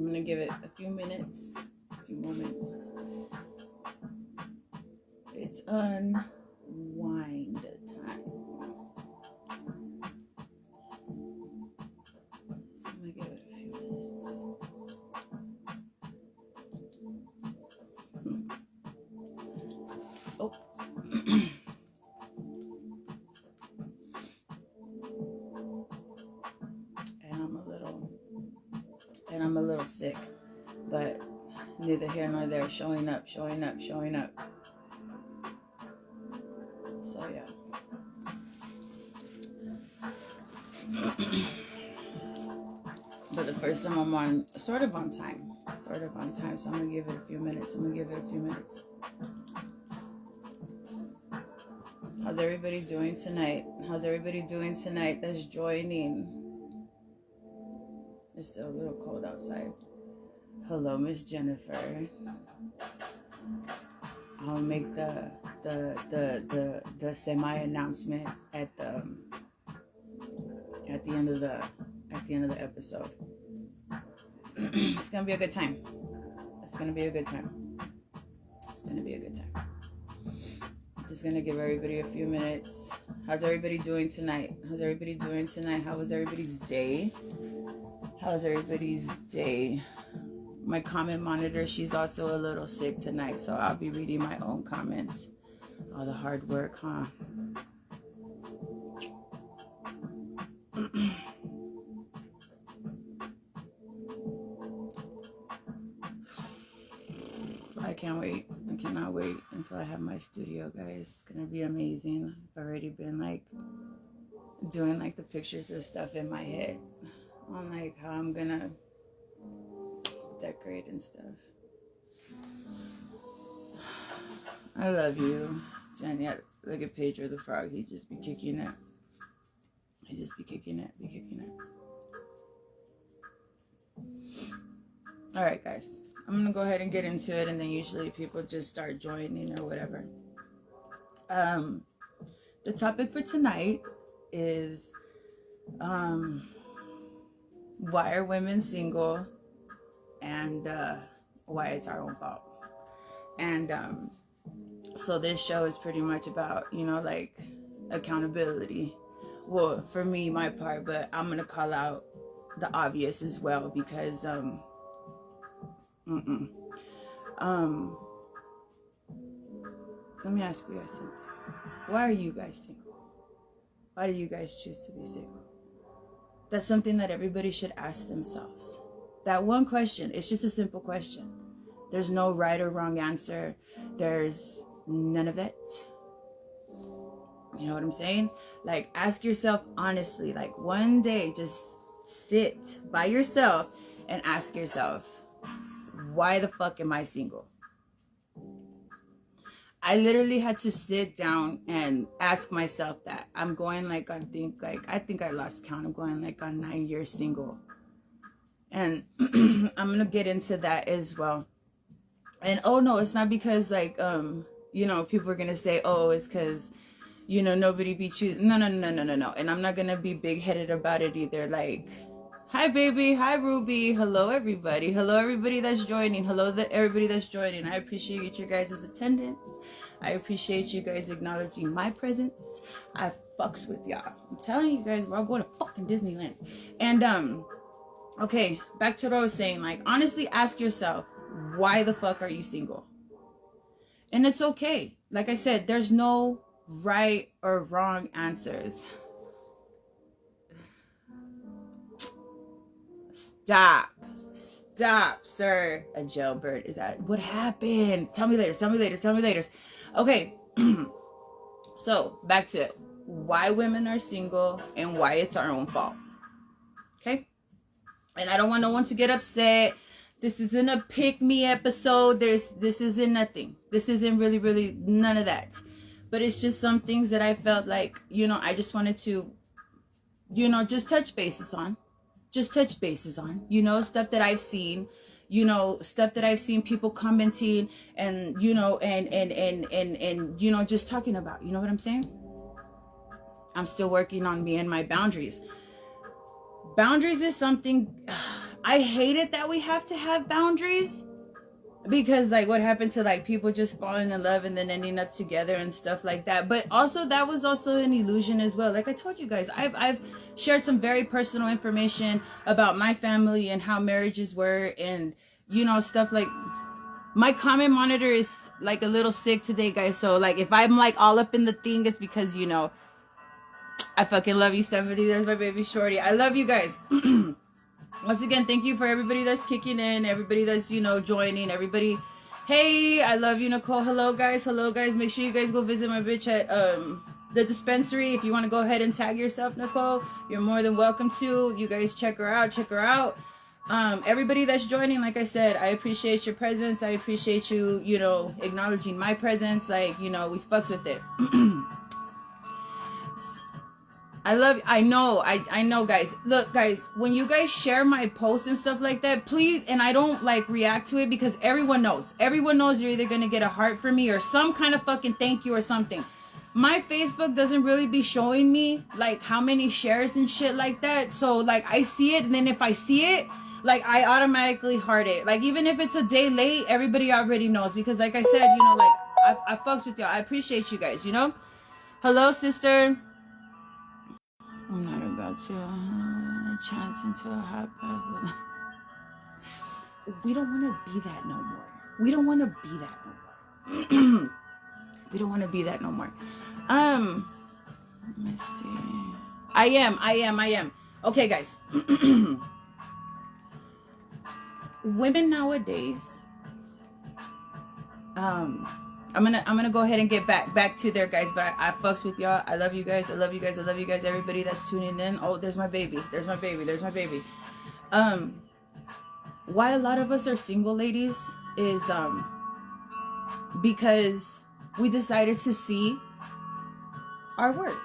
I'm gonna give it a few minutes, a few moments. It's unwind time. So I'm gonna give it a few minutes. Oh. And I'm a little sick, but neither here nor there. Showing up. So yeah. But the first time I'm on, sort of on time. So I'm gonna give it a few minutes. How's everybody doing tonight? That's joining. It's still a little cold outside. Hello, Miss Jennifer. I'll make the semi announcement at the end of the episode. It's gonna be a good time. Just gonna give everybody a few minutes. How's everybody doing tonight? How was everybody's day? My comment monitor, she's also a little sick tonight, so I'll be reading my own comments. All the hard work, huh? I cannot wait until I have my studio, guys. It's gonna be amazing. I've already been doing the pictures and stuff in my head on how I'm gonna decorate and stuff. I love you, Jenny. Look at Pedro the frog. He just be kicking it. All right, guys. I'm gonna go ahead and get into it, and then usually people just start joining or whatever. The topic for tonight is why are women single, and why it's our own fault. And so this show is pretty much about, accountability. Well, for me, my part, but I'm gonna call out the obvious as well, because let me ask you guys something. Why are you guys single? Why do you guys choose to be single? That's something that everybody should ask themselves. That one question, it's just a simple question. There's no right or wrong answer. There's none of that. You know what I'm saying? Ask yourself honestly, one day, just sit by yourself and ask yourself, why the fuck am I single? I literally had to sit down and ask myself that. I'm going I think I lost count. I'm going on 9 years single. And I'm going to get into that as well. And oh no, it's not because people are going to say, oh, it's because, nobody be choosing. No. And I'm not going to be big-headed about it either. Hi, baby. Hi, Ruby. Hello, everybody. Hello, everybody that's joining. Everybody that's joining. I appreciate your guys' attendance. I appreciate you guys acknowledging my presence. I fucks with y'all. I'm telling you guys, we're all going to fucking Disneyland. And, okay, back to what I was saying. Honestly, ask yourself, why the fuck are you single? And it's okay. Like I said, there's no right or wrong answers. Stop, sir. A jailbird. Is that what happened? Tell me later. Okay. So back to it. Why women are single and why it's our own fault. Okay. And I don't want no one to get upset. This isn't a pick me episode. This isn't nothing. This isn't really none of that. But it's just some things that I felt I just wanted to, just touch bases on. Stuff that I've seen, stuff that I've seen people commenting and, and just talking about, you know what I'm saying? I'm still working on me and my boundaries. Boundaries is something, I hate it that we have to have boundaries, because like what happened to like people just falling in love and then ending up together and stuff like that. But also that was also an illusion as well. Like I told you guys, I've shared some very personal information about my family and how marriages were, and you know, stuff like, my comment monitor is like a little sick today, guys. So like if I'm like all up in the thing, it's because, you know, I fucking love you, Stephanie. There's my baby Shorty. I love you guys. Once again, thank you for everybody that's kicking in, everybody that's, you know, joining, everybody. Hey, I love you, Nicole. Hello, guys. Hello, guys. Make sure you guys go visit my bitch at the dispensary. If you want to go ahead and tag yourself, Nicole, you're more than welcome to. You guys check her out. Check her out. Everybody that's joining, like I said, I appreciate your presence. I appreciate you, you know, acknowledging my presence. Like, you know, we fucks with it. I know, guys. Look, guys, when you guys share my posts and stuff like that, please, and I don't like react to it, because everyone knows you're either gonna get a heart for me or some kind of fucking thank you or something. My Facebook doesn't really be showing me like how many shares and shit like that. So like I see it, and then if I see it, like I automatically heart it. Like even if it's a day late, everybody already knows, because like I said, you know, like I fucks with y'all. I appreciate you guys, you know. Hello, sister. I'm not about to chance into a hot bath. We don't want to be that no more. We don't want to be that no more. We don't want to be that no more. Let me see. I am. Okay, guys. Women nowadays, I'm gonna go ahead and get back to there, guys. But I fucks with y'all. I love you guys. I love you guys. I love you guys. Everybody that's tuning in. Oh, there's my baby. There's my baby. There's my baby. Why a lot of us are single, ladies, is because we decided to see our worth.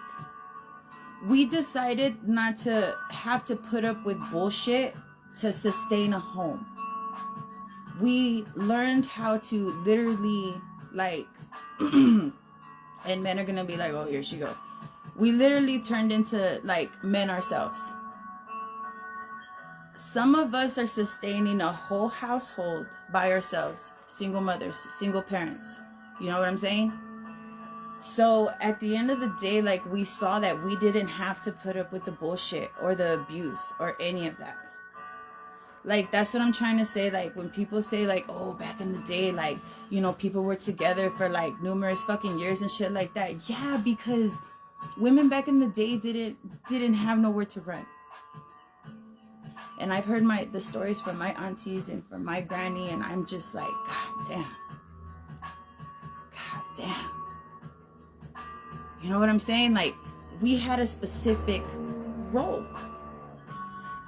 We decided not to have to put up with bullshit to sustain a home. We learned how to literally, like, and men are gonna be like, oh, here she goes. We literally turned into like men ourselves. Some of us are sustaining a whole household by ourselves, single mothers, single parents. You know what I'm saying? So at the end of the day, like, we saw that we didn't have to put up with the bullshit or the abuse or any of that. Like, that's what I'm trying to say. Like, when people say like, oh, back in the day, like, you know, people were together for like numerous fucking years and shit like that. Yeah, because women back in the day didn't have nowhere to run. And I've heard the stories from my aunties and from my granny, and I'm just like, God damn. God damn. You know what I'm saying? Like, we had a specific role.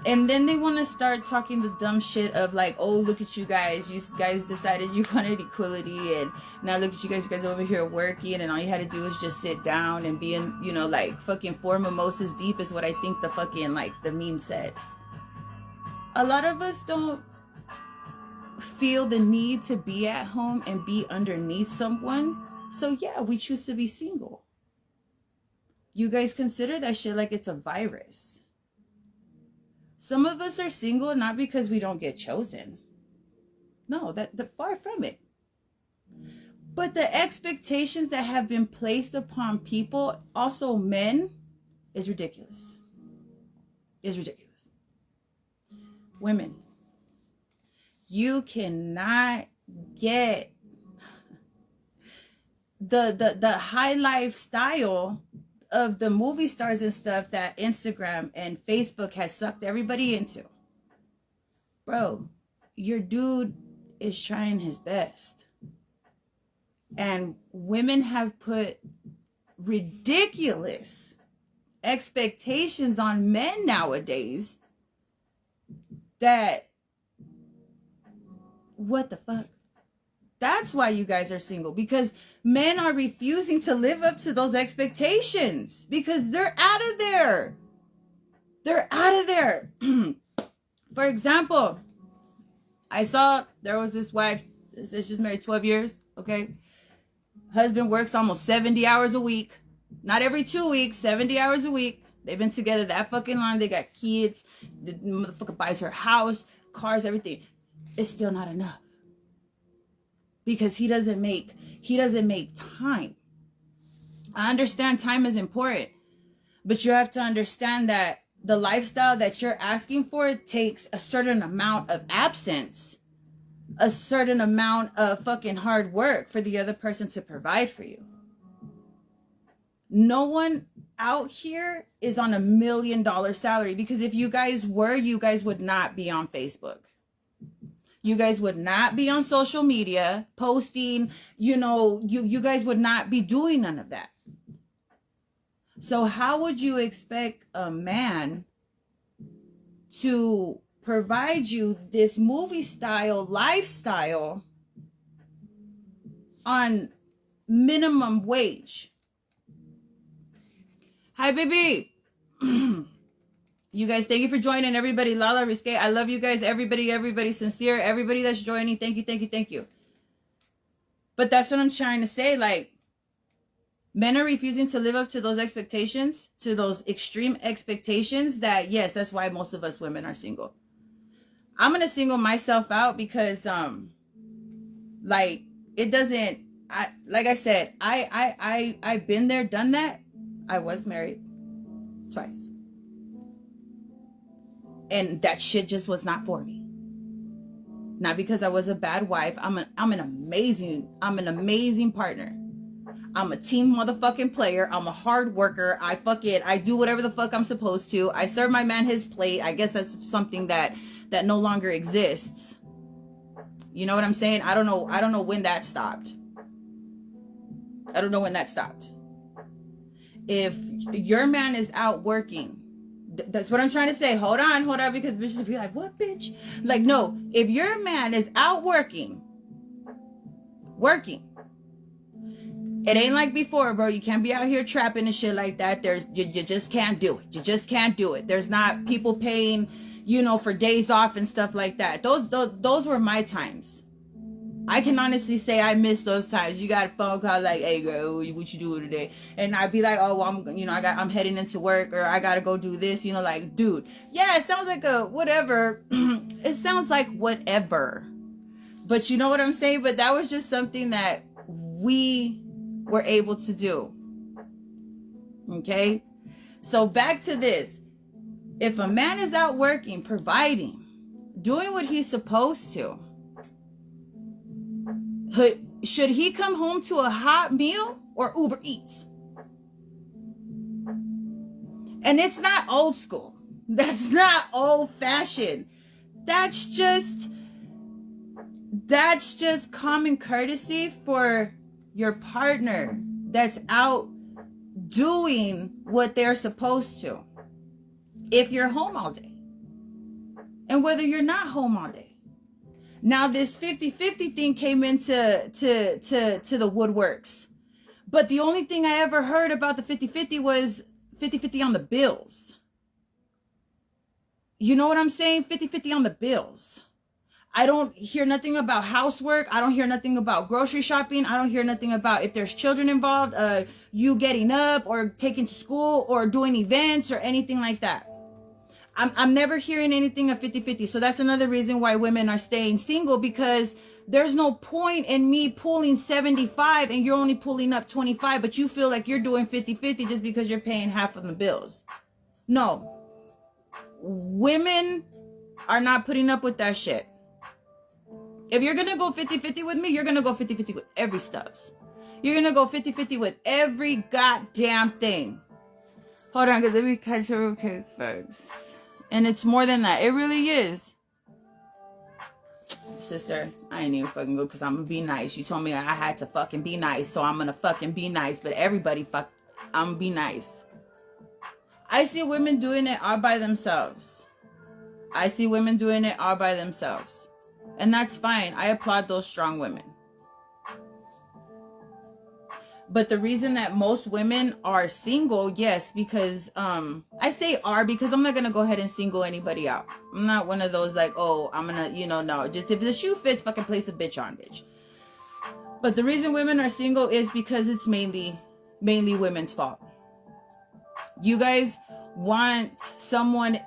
And then they want to start talking the dumb shit of like, oh, look at you guys. You guys decided you wanted equality, and now look at you guys over here working, and all you had to do was just sit down and be in, you know, like fucking 4 mimosas deep is what I think the fucking, like, the meme said. A lot of us don't feel the need to be at home and be underneath someone. So yeah, we choose to be single. You guys consider that shit like it's a virus. Some of us are single not because we don't get chosen. No, that far from it. But the expectations that have been placed upon people, also men, is ridiculous. Is ridiculous. Women, you cannot get the high lifestyle of the movie stars and stuff that Instagram and Facebook has sucked everybody into. Bro, your dude is trying his best. And women have put ridiculous expectations on men nowadays that, what the fuck? That's why you guys are single, because men are refusing to live up to those expectations because they're out of there. They're out of there. For example, I saw there was this wife, she's married 12 years, okay? Husband works almost 70 hours a week. Not every 2 weeks, 70 hours a week. They've been together that fucking long. They got kids. The motherfucker buys her house, cars, everything. It's still not enough. Because he doesn't make time. I understand time is important, but you have to understand that the lifestyle that you're asking for takes a certain amount of absence, a certain amount of fucking hard work for the other person to provide for you. No one out here is on $1 million salary, because if you guys were, you guys would not be on Facebook. You guys would not be on social media posting, you guys would not be doing none of that. So how would you expect a man to provide you this movie style lifestyle on minimum wage? Hi, baby. You guys, thank you for joining. Everybody, Lala, Risque, I love you guys. Everybody, sincere. Everybody that's joining, thank you. But that's what I'm trying to say. Like, men are refusing to live up to those expectations, to those extreme expectations that, yes, that's why most of us women are single. I'm going to single myself out because, like, it doesn't, like I said, I've been there, done that. I was married twice. And that shit just was not for me. Not because I was a bad wife. I'm an amazing partner. I'm a team motherfucking player. I'm a hard worker. I do whatever the fuck I'm supposed to. I serve my man his plate. I guess that's something that no longer exists. You know what I'm saying? I don't know when that stopped. If your man is out working, that's what I'm trying to say. Hold on, because bitches be like, what, bitch? Like, no, if your man is out working, it ain't like before, bro. You can't be out here trapping and shit like that. You just can't do it. There's not people paying, for days off and stuff like that. Those were my times. I can honestly say I miss those times. You got a phone call like, hey girl, what you doing today? And I'd be like, oh, well, I'm heading into work, or I gotta go do this, like, dude, yeah, it sounds like a whatever. It sounds like whatever. But you know what I'm saying? But that was just something that we were able to do. Okay? So back to this. If a man is out working, providing, doing what he's supposed to, should he come home to a hot meal or Uber Eats? And it's not old school. That's not old fashioned. That's just common courtesy for your partner that's out doing what they're supposed to. If you're home all day, and whether you're not home all day. Now this 50-50 thing came into the woodworks. But the only thing I ever heard about the 50-50 was 50-50 on the bills. You know what I'm saying? 50-50 on the bills. I don't hear nothing about housework. I don't hear nothing about grocery shopping. I don't hear nothing about if there's children involved, you getting up or taking to school or doing events or anything like that. I'm never hearing anything of 50-50. So that's another reason why women are staying single, because there's no point in me pulling 75 and you're only pulling up 25, but you feel like you're doing 50-50 just because you're paying half of the bills. No. Women are not putting up with that shit. If you're going to go 50-50 with me, you're going to go 50-50 with every stuffs. You're going to go 50-50 with every goddamn thing. Hold on, because let me catch her real quick first. And it's more than that. It really is. Sister, I ain't even fucking go because I'm going to be nice. You told me I had to fucking be nice, so I'm going to fucking be nice. But everybody, I'm going to be nice. I see women doing it all by themselves. And that's fine. I applaud those strong women. But the reason that most women are single, yes, because I say are because I'm not going to go ahead and single anybody out. I'm not one of those like, oh, I'm going to, no. Just if the shoe fits, fucking place the bitch on, bitch. But the reason women are single is because it's mainly women's fault. You guys want someone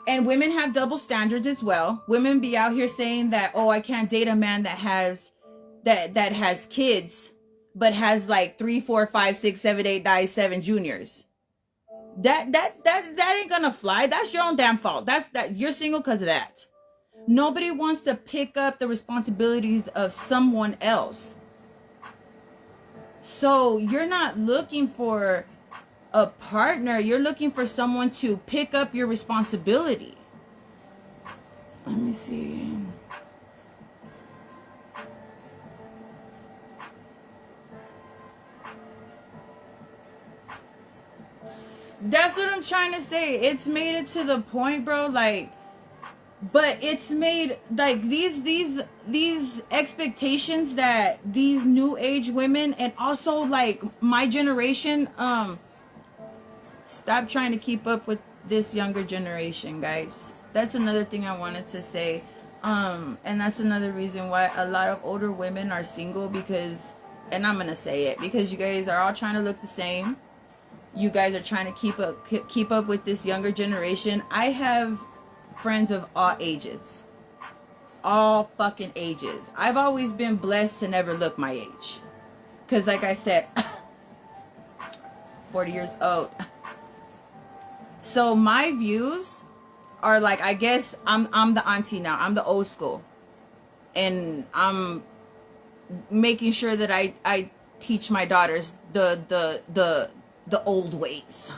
and women have double standards as well. Women be out here saying that, oh, I can't date a man that has kids, but has like 3, 4, 5, 6, 7, 8, 9, 7 juniors. That ain't gonna fly. That's your own damn fault. That you're single because of that. Nobody wants to pick up the responsibilities of someone else. So you're not looking for a partner. You're looking for someone to pick up your responsibility. Let me see. That's what I'm trying to say. It's made it to the point, bro, like, but it's made like these expectations that these new age women, and also like my generation, stop trying to keep up with this younger generation, guys. That's another thing I wanted to say. And that's another reason why a lot of older women are single, because, and I'm gonna say it, because you guys are all trying to look the same. You guys are trying to keep up with this younger generation. I have friends of all ages. All fucking ages. I've always been blessed to never look my age. Because like I said, 40 years old. So my views are like, I guess I'm the auntie now. I'm the old school. And I'm making sure that I teach my daughters the old ways.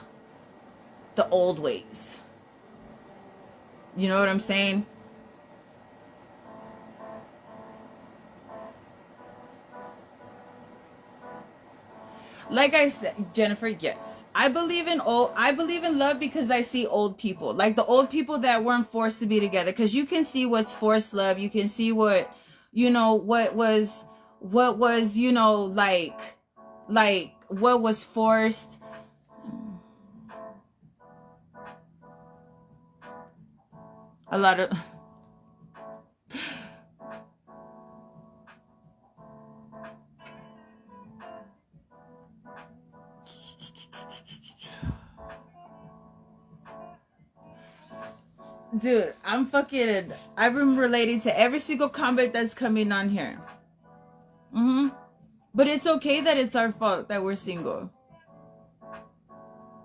The old ways. You know what I'm saying? Like I said, Jennifer, yes. I believe in love because I see old people. Like the old people that weren't forced to be together. Because you can see what's forced love. You can see what, you know, what was, you know, like what was forced. A lot of dude, I'm relating to every single comment that's coming on here. But it's okay that it's our fault that we're single,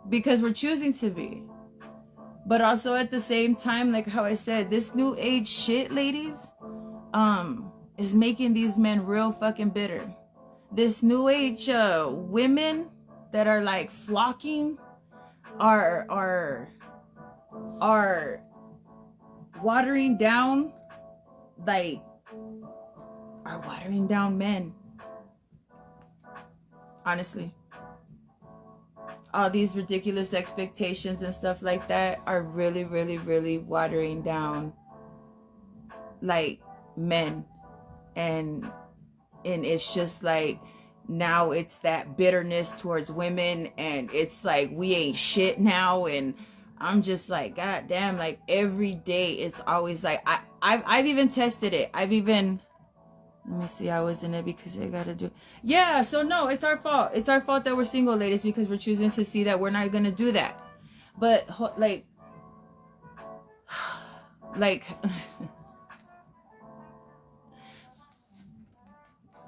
because we're choosing to be. But also at the same time, like how I said, this new age shit, ladies, is making these men real fucking bitter. This new age women that are like flocking are watering down, like, are watering down men. Honestly. All these ridiculous expectations and stuff like that are really, really, really watering down, like, men. And it's just like, now it's that bitterness towards women, and it's like, we ain't shit now. And I'm just like, god damn, like every day it's always like, I've even tested it. Let me see, I was in it because I gotta do. Yeah, so no, it's our fault. It's our fault that we're single, ladies, because we're choosing to see that we're not gonna do that. But like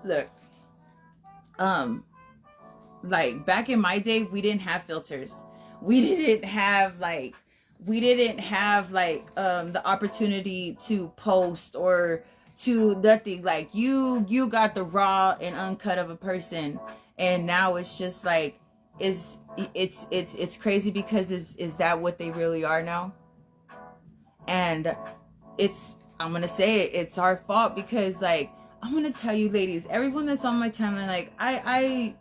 look, like back in my day, we didn't have filters. We didn't have like the opportunity to post or to nothing. Like you got the raw and uncut of a person, and now it's just like, it's crazy, because is that what they really are now? And I'm gonna say it's our fault, because like, I'm gonna tell you, ladies, everyone that's on my timeline, like I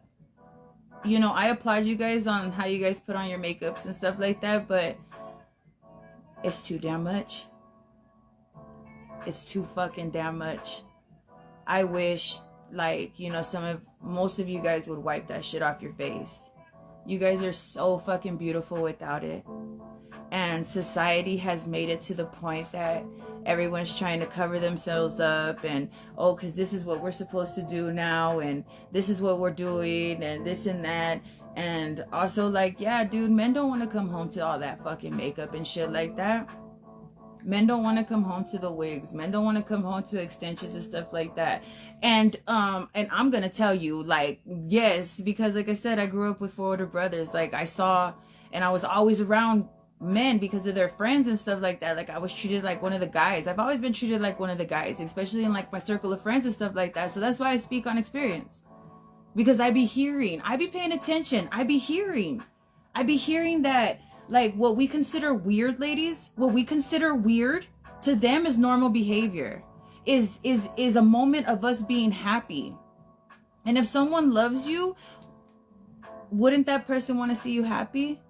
you know, I applaud you guys on how you guys put on your makeups and stuff like that, but it's too damn much. It's too fucking damn much. I wish, like, you know, most of you guys would wipe that shit off your face. You guys are so fucking beautiful without it. And society has made it to the point that everyone's trying to cover themselves up, and because this is what we're supposed to do now, and this is what we're doing, and this and that. And also, like, yeah, dude, men don't want to come home to all that fucking makeup and shit like that. Men don't want to come home to the wigs. Men don't want to come home to extensions and stuff like that. And I'm gonna tell you, like, yes, because like I said, I grew up with 4 older brothers. Like, I saw, and I was always around men because of their friends and stuff like that. Like, I was treated like one of the guys. I've always been treated like one of the guys, especially in like my circle of friends and stuff like that. So that's why I speak on experience. Because I be paying attention. I be hearing that, like, what we consider weird, ladies, what we consider weird to them is normal behavior, is a moment of us being happy. And if someone loves you, wouldn't that person want to see you happy?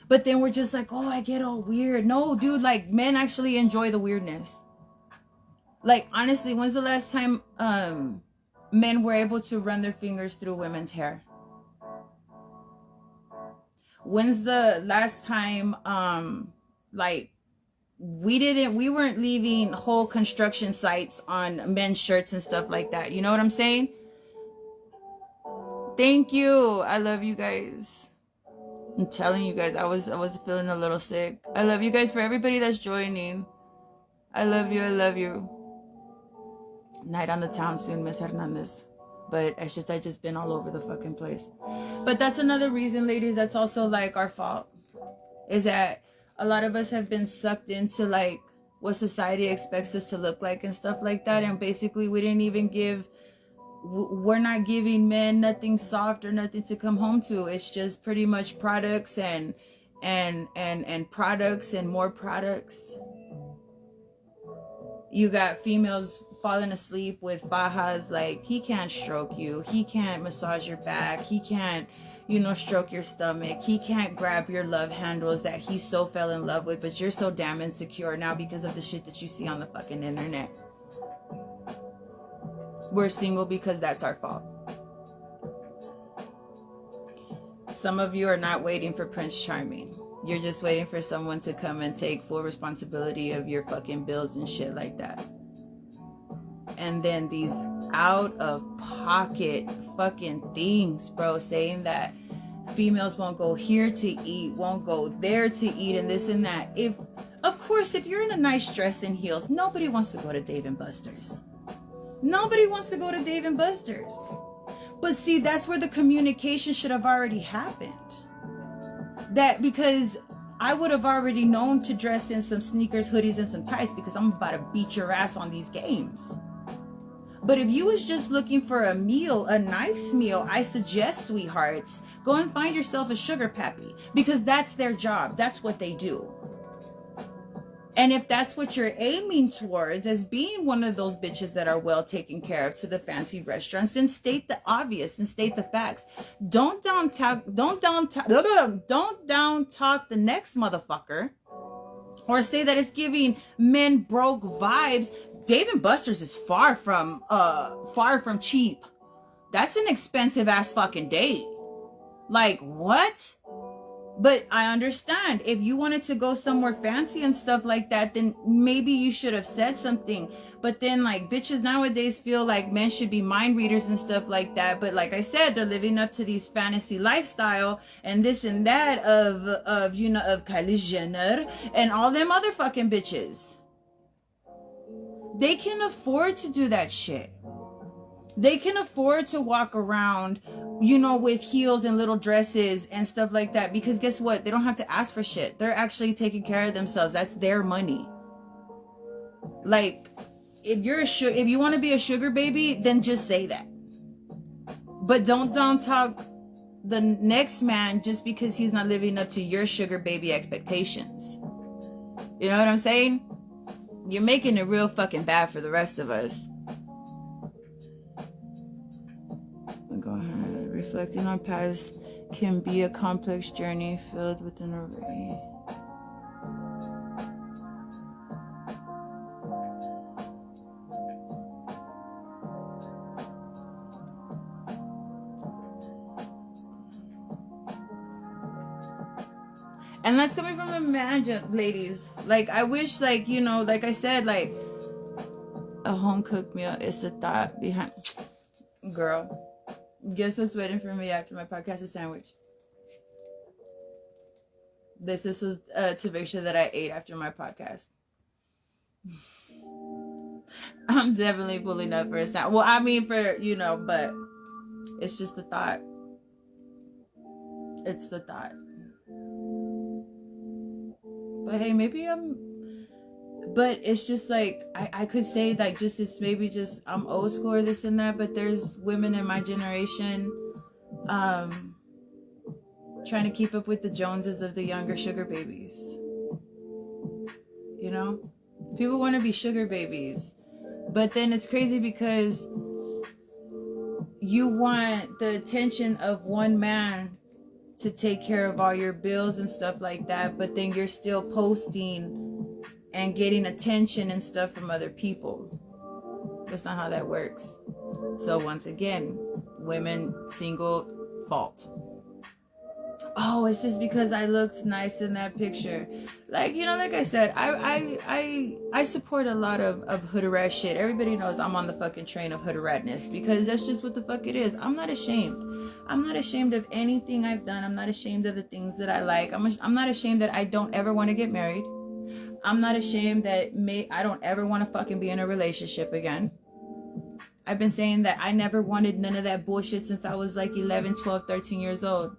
But then we're just like, oh, I get all weird. No, dude, like, men actually enjoy the weirdness. Like, honestly, when's the last time men were able to run their fingers through women's hair? When's the last time like we weren't leaving whole construction sites on men's shirts and stuff like that? You know what I'm saying? Thank you. I love you guys. I'm telling you guys, I was feeling a little sick. I love you guys. For everybody that's joining, I love you. I love you. Night on the town soon, Miss Hernandez. But it's just, I just been all over the fucking place. But that's another reason, ladies, that's also like our fault. Is that a lot of us have been sucked into like what society expects us to look like and stuff like that. And basically we didn't even we're not giving men nothing soft or nothing to come home to. It's just pretty much products and products and more products. You got females falling asleep with fajas, like, he can't stroke you, he can't massage your back, he can't, stroke your stomach, he can't grab your love handles that he so fell in love with, but you're so damn insecure now because of the shit that you see on the fucking internet. We're single because that's our fault. Some of you are not waiting for Prince Charming. You're just waiting for someone to come and take full responsibility of your fucking bills and shit like that. And then these out of pocket fucking things, bro, saying that females won't go here to eat, won't go there to eat, and this and that. Of course, if you're in a nice dress and heels, nobody wants to go to Dave & Buster's. Nobody wants to go to Dave & Buster's. But see, that's where the communication should have already happened. That because I would have already known to dress in some sneakers, hoodies, and some tights because I'm about to beat your ass on these games. But if you was just looking for a meal, a nice meal, I suggest, sweethearts, go and find yourself a sugar pappy, because that's their job. That's what they do. And if that's what you're aiming towards, as being one of those bitches that are well taken care of to the fancy restaurants, then state the obvious and state the facts. Don't down talk the next motherfucker, or say that it's giving men broke vibes. Dave & Buster's is far from cheap. That's an expensive ass fucking date. Like, what? But I understand, if you wanted to go somewhere fancy and stuff like that, then maybe you should have said something. But then, like, bitches nowadays feel like men should be mind readers and stuff like that. But like I said, they're living up to these fantasy lifestyle and this and that of Kylie Jenner and all them other fucking bitches. They can afford to do that shit. They can afford to walk around, with heels and little dresses and stuff like that, because guess what? They don't have to ask for shit. They're actually taking care of themselves. That's their money. Like, if you want to be a sugar baby, then just say that. But don't talk the next man just because he's not living up to your sugar baby expectations. You know what I'm saying? You're making it real fucking bad for the rest of us. Go ahead. Reflecting on past can be a complex journey filled with an array. And that's coming from a man, ladies. Like, I wish, like, like I said, like, a home cooked meal is the thought behind. Girl, Guess what's waiting for me after my podcast? A sandwich. This is to make sure that I ate after my podcast. I'm definitely pulling up for a sandwich. Well, I mean, for, you know, but it's just the thought. It's the thought. But hey, maybe but it's just like, I could say like, just, it's maybe just, I'm old school or this and that, but there's women in my generation, trying to keep up with the Joneses of the younger sugar babies. You know? People want to be sugar babies. But then it's crazy because you want the attention of one man to take care of all your bills and stuff like that, but then you're still posting and getting attention and stuff from other people. That's not how that works. So once again, women, single, fault. Oh, it's just because I looked nice in that picture. Like, you know, like I said, I support a lot of hoodarat shit. Everybody knows I'm on the fucking train of hoodaratness because that's just what the fuck it is. I'm not ashamed. I'm not ashamed of anything I've done. I'm not ashamed of the things that I like. I'm not ashamed that I don't ever want to get married. I'm not ashamed that I don't ever want to fucking be in a relationship again. I've been saying that I never wanted none of that bullshit since I was like 11, 12, 13 years old.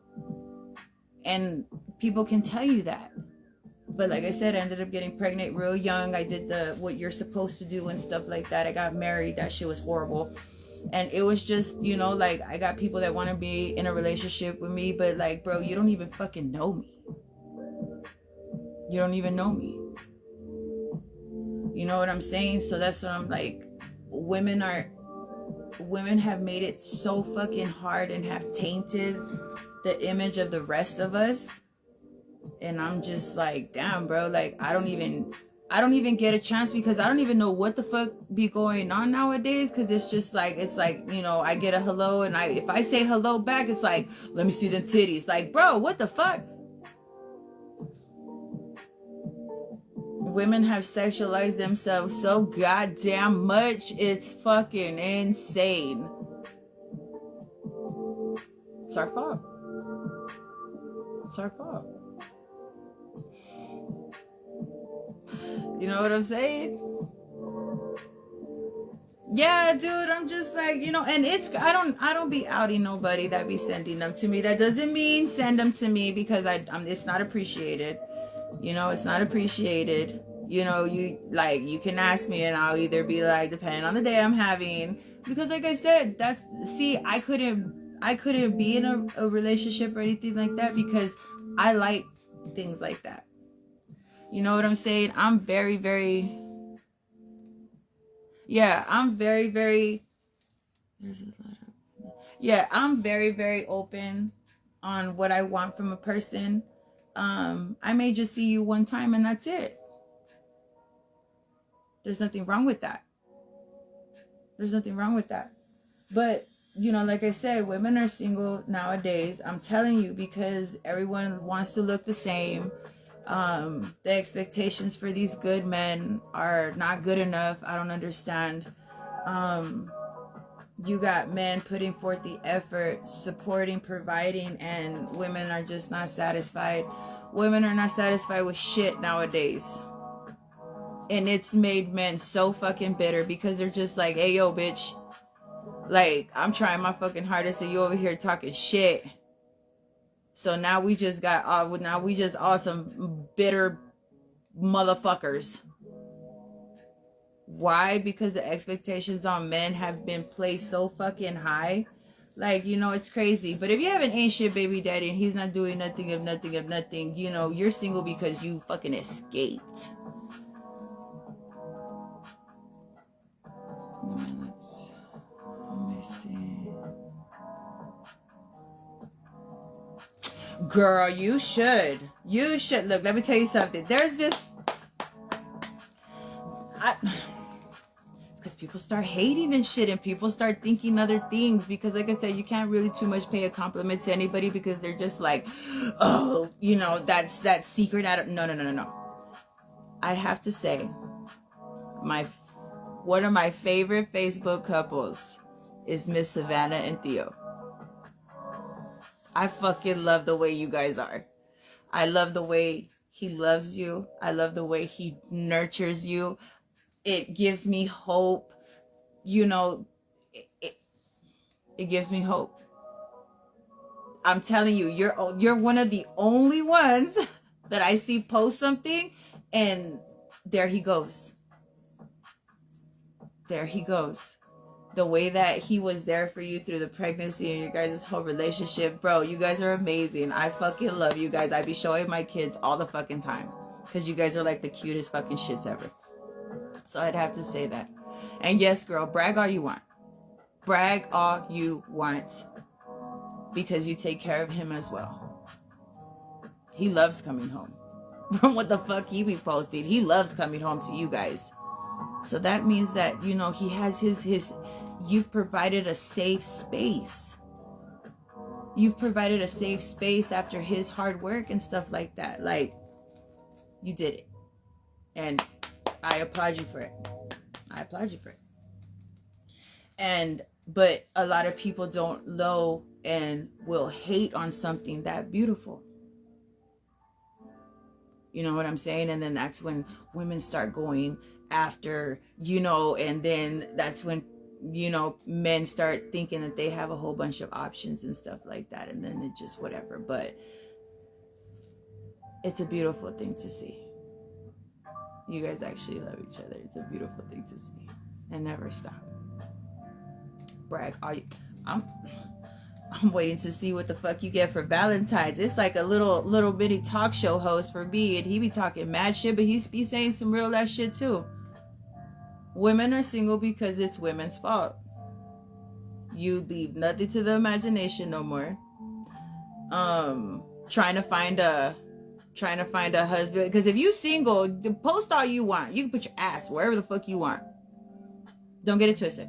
And people can tell you that. But like I said, I ended up getting pregnant real young. I did what you're supposed to do and stuff like that. I got married. That shit was horrible. And it was just, you know, like, I got people that want to be in a relationship with me. But like, bro, you don't even fucking know me. You don't even know me. You know what I'm saying? So that's what I'm like. Women have made it so fucking hard and have tainted the image of the rest of us. And I'm just like, damn, bro, like I don't even get a chance because I don't even know what the fuck be going on nowadays, because it's like, you know, I get a hello and if I say hello back, it's like, let me see them titties. Like, bro, what the fuck? Women have sexualized themselves so goddamn much, it's fucking insane. It's our fault. It's our fault. You know what I'm saying? Yeah, dude, I'm just like, you know, and I don't be outing nobody that be sending them to me. That doesn't mean send them to me because it's not appreciated. You know, it's not appreciated. You know, you can ask me and I'll either be like, depending on the day I'm having, because like I said, I couldn't be in a relationship or anything like that because I like things like that. You know what I'm saying? I'm very, very, I'm very, very, I'm very, very open on what I want from a person. I may just see you one time and that's it. There's nothing wrong with that. There's nothing wrong with that. But, you know, like I said, women are single nowadays. I'm telling you, because everyone wants to look the same. The expectations for these good men are not good enough. I don't understand. You got men putting forth the effort, supporting, providing, and women are just not satisfied. Women are not satisfied with shit nowadays. And it's made men so fucking bitter because they're just like, hey, yo, bitch. Like, I'm trying my fucking hardest and you over here talking shit. So now we just all some bitter motherfuckers. Why? Because the expectations on men have been placed so fucking high. Like, you know, it's crazy. But if you have an ain't shit baby daddy and he's not doing nothing, you know, you're single because you fucking escaped. Let me see. Girl, you should. Look, let me tell you something. There's this. It's because people start hating and shit, and people start thinking other things. Because, like I said, you can't really too much pay a compliment to anybody because they're just like, oh, you know, that's that secret. No. I'd have to say, one of my favorite Facebook couples is Miss Savannah and Theo. I fucking love the way you guys are. I love the way he loves you. I love the way he nurtures you. It gives me hope. You know, it gives me hope. I'm telling you, you're one of the only ones that I see post something and there he goes. There he goes. The way that he was there for you through the pregnancy and your guys' whole relationship, bro, you guys are amazing. I fucking love you guys. I be showing my kids all the fucking time because you guys are like the cutest fucking shits ever. So I'd have to say that. And yes, girl, brag all you want. Brag all you want because you take care of him as well. He loves coming home. From what the fuck he be posting, he loves coming home to you guys. So that means that, you know, he has his you've provided a safe space. You've provided a safe space after his hard work and stuff like that. Like, you did it. And I applaud you for it. I applaud you for it. But a lot of people don't know and will hate on something that beautiful. You know what I'm saying? And then that's when women start going after, you know, and then that's when, you know, men start thinking that they have a whole bunch of options and stuff like that. And then it just whatever. But it's a beautiful thing to see. You guys actually love each other. It's a beautiful thing to see. And never stop. Brag. I'm waiting to see what the fuck you get for Valentine's. It's like a little bitty talk show host for me, and he be talking mad shit, but he's be saying some real ass shit too. Women are single because it's women's fault. You leave nothing to the imagination no more. Trying to find a husband, because if you single, post all you want. You can put your ass wherever the fuck you want. Don't get it twisted.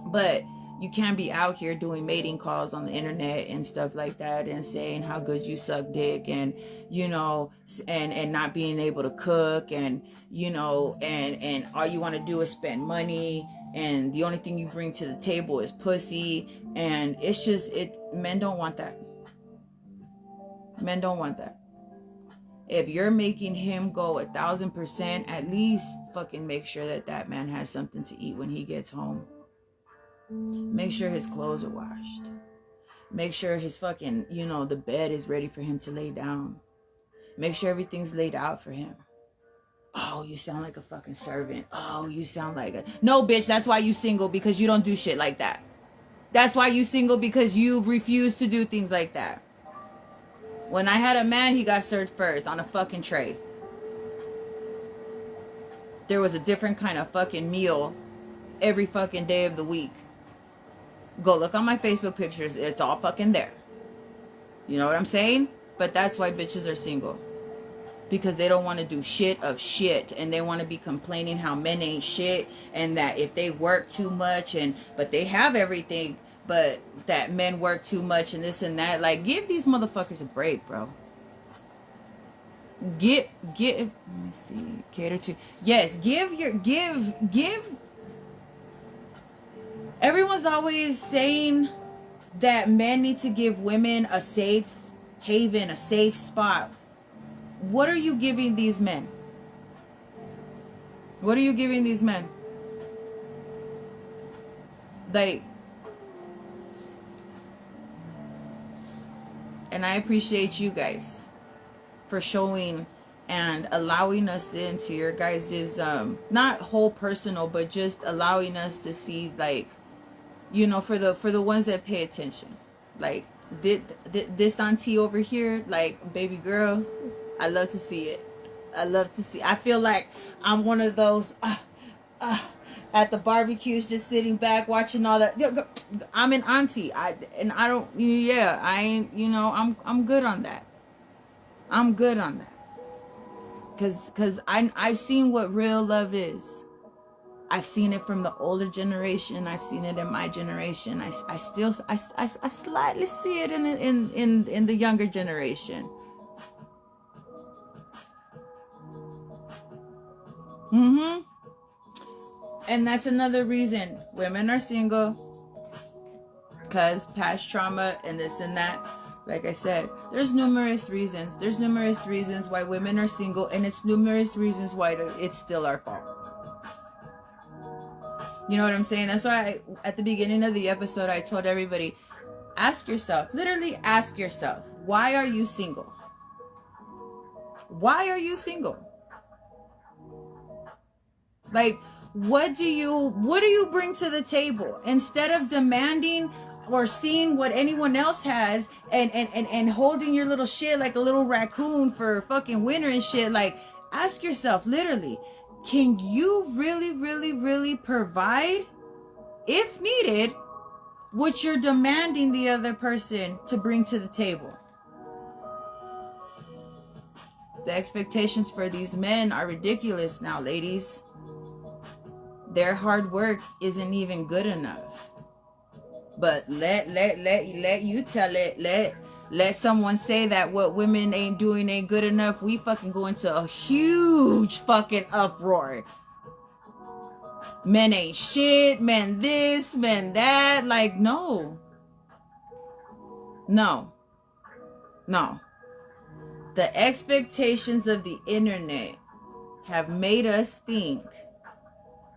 But you can't be out here doing mating calls on the internet and stuff like that and saying how good you suck dick and, you know, and not being able to cook and, you know, and all you want to do is spend money and the only thing you bring to the table is pussy. And it's just, men don't want that. Men don't want that. If you're making him go 1,000%, at least fucking make sure that man has something to eat when he gets home. Make sure his clothes are washed. Make sure his fucking, you know, the bed is ready for him to lay down. Make sure everything's laid out for him. Oh, you sound like a fucking servant. Oh, you sound like a... No, bitch, that's why you single, because you don't do shit like that. That's why you single, because you refuse to do things like that. When I had a man, he got served first on a fucking tray. There was a different kind of fucking meal every fucking day of the week. Go look on my Facebook pictures. It's all fucking there. You know what I'm saying? But that's why bitches are single. Because they don't want to do shit of shit. And they want to be complaining how men ain't shit. And that if they work too much. But they have everything. But that men work too much and this and that. Like, give these motherfuckers a break, bro. Let me see. Cater to. Yes, give. Everyone's always saying that men need to give women a safe haven, a safe spot. What are you giving these men? What are you giving these men? Like, and I appreciate you guys for showing and allowing us into your guys' not whole personal, but just allowing us to see, like, you know, for the ones that pay attention. Like, this auntie over here, like, baby girl, I love to see it. I feel like I'm one of those at the barbecues, just sitting back watching all that. I'm an auntie. I ain't, you know, I'm good on that. I'm good on that. Cause I've seen what real love is. I've seen it from the older generation. I've seen it in my generation. I slightly see it in the younger generation. And that's another reason women are single, because past trauma and this and that. Like I said, there's numerous reasons. There's numerous reasons why women are single, and it's numerous reasons why it's still our fault. You know what I'm saying? That's why at the beginning of the episode, I told everybody, ask yourself, literally ask yourself, why are you single? Why are you single? Like, what do you bring to the table? Instead of demanding or seeing what anyone else has and holding your little shit like a little raccoon for fucking winter and shit, like, ask yourself, literally, can you really provide, if needed, what you're demanding the other person to bring to the table? The expectations for these men are ridiculous now, ladies. Their hard work isn't even good enough. But let you tell it. Let someone say that what women ain't doing ain't good enough. We fucking go into a huge fucking uproar. Men ain't shit. Men this. Men that. Like, no. The expectations of the internet have made us think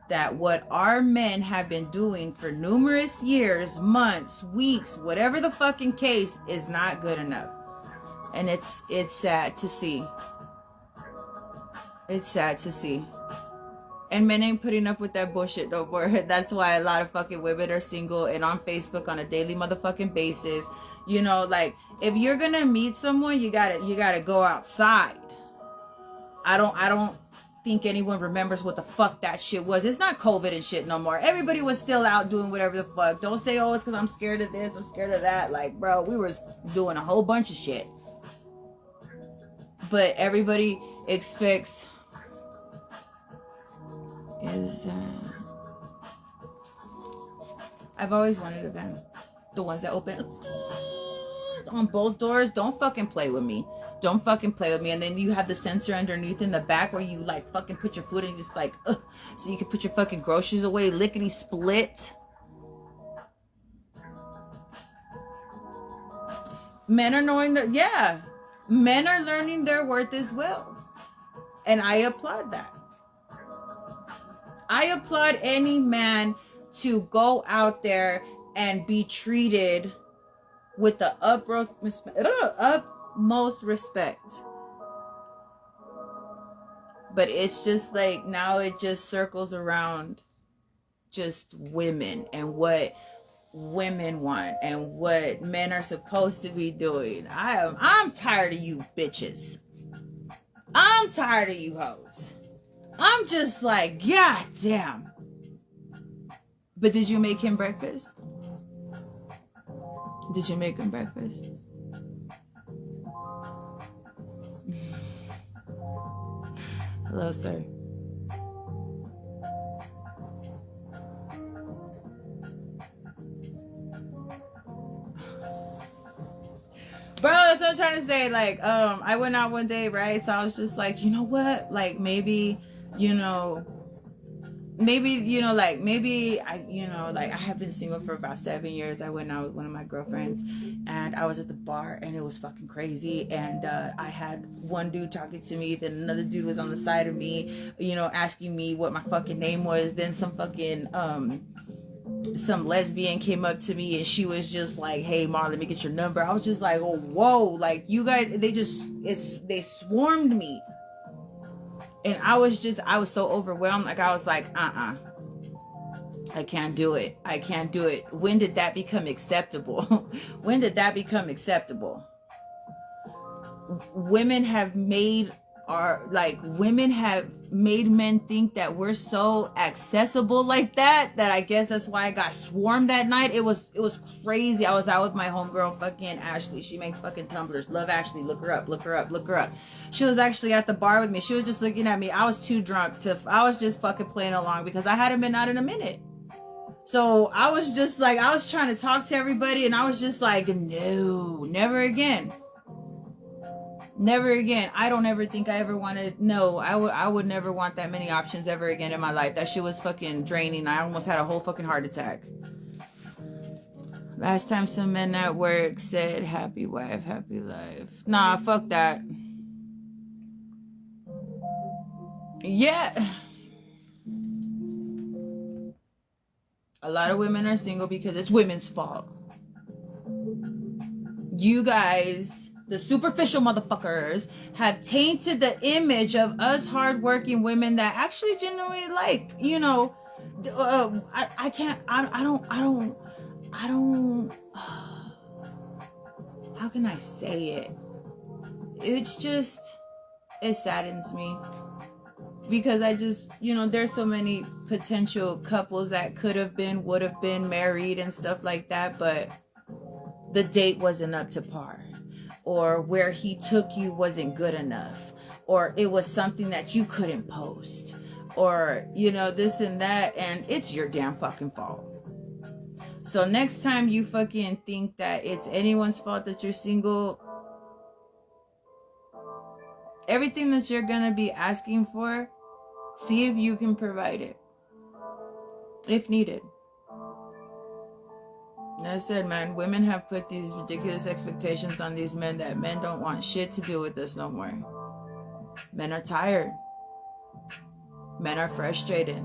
that what our men have been doing for numerous years, months, weeks, whatever the fucking case, is not good enough. And it's sad to see. It's sad to see. And men ain't putting up with that bullshit no more. That's why a lot of fucking women are single and on Facebook on a daily motherfucking basis. You know, like, if you're gonna meet someone, you gotta go outside. I don't think anyone remembers what the fuck that shit was. It's not COVID and shit no more. Everybody was still out doing whatever the fuck. Don't say, oh, it's because I'm scared of this, I'm scared of that. Like, bro, we were doing a whole bunch of shit. But everybody expects I've always wanted a van. The ones that open on both doors. Don't fucking play with me. Don't fucking play with me. And then you have the sensor underneath in the back where you like fucking put your foot in, just like, so you can put your fucking groceries away, lickety split. Men are knowing that, yeah, men are learning their worth as well. And I applaud that. I applaud any man to go out there and be treated with the utmost respect. But it's just like, now it just circles around just women and what women want and what men are supposed to be doing. I'm tired of you bitches. I'm tired of you hoes. I'm just like, god damn. But did you make him breakfast? Did you make him breakfast? Hello, sir. Bro, that's what I'm trying to say. Like, I went out one day, right? So I was just like, you know what? Like, maybe, I have been single for about 7 years. I went out with one of my girlfriends and I was at the bar and it was fucking crazy. And I had one dude talking to me, then another dude was on the side of me, asking me what my fucking name was. Then some fucking, some lesbian came up to me and she was just like, hey, Mar, let me get your number. I was just like, oh, whoa. Like, you guys, they swarmed me. And I was so overwhelmed. Like, I was like, I can't do it. I can't do it. When did that become acceptable? When did that become acceptable? Women have made men think that we're so accessible like that I guess that's why I got swarmed that night. It was crazy. I was out with my homegirl fucking Ashley. She makes fucking tumblers. Love Ashley. Look her up. She was actually at the bar with me. She was just looking at me. I was too drunk I was just fucking playing along because I hadn't been out in a minute. So I was just like, I was trying to talk to everybody and I was just like, no, never again. Never again. I don't ever think I ever wanted. No, I would never want that many options ever again in my life. That shit was fucking draining. I almost had a whole fucking heart attack. Last time some men at work said, happy wife, happy life. Nah, fuck that. Yeah. A lot of women are single because it's women's fault. You guys, the superficial motherfuckers, have tainted the image of us hardworking women that actually genuinely like, you know, I can't, I don't, how can I say it? It's just, it saddens me. Because I just, you know, there's so many potential couples that could have been, would have been married and stuff like that, but the date wasn't up to par, or where he took you wasn't good enough, or it was something that you couldn't post, or, you know, this and that, and it's your damn fucking fault. So next time you fucking think that it's anyone's fault that you're single, everything that you're gonna be asking for, see if you can provide it, if needed. And I said, man, women have put these ridiculous expectations on these men that men don't want shit to do with us no more. Men are tired. Men are frustrated.